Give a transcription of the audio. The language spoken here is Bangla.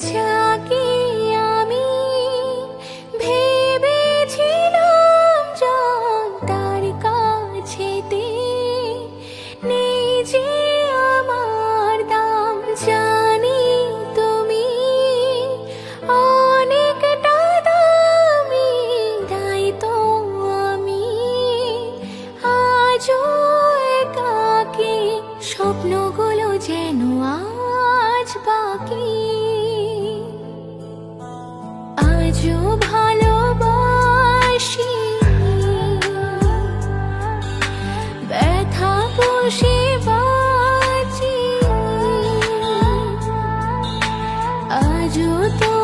যাকে আমি ভেবেছিলাম জান, তার কাছেতে নেই যে আমার দাম। জানি তুমি অনেকটা দামি, তাই তো আমি আজও একাকী। স্বপ্নগুলো যেন আজ বাকি, আজও ভালোবাসি, ব্যথা পুষে বাঁচি, আজও তো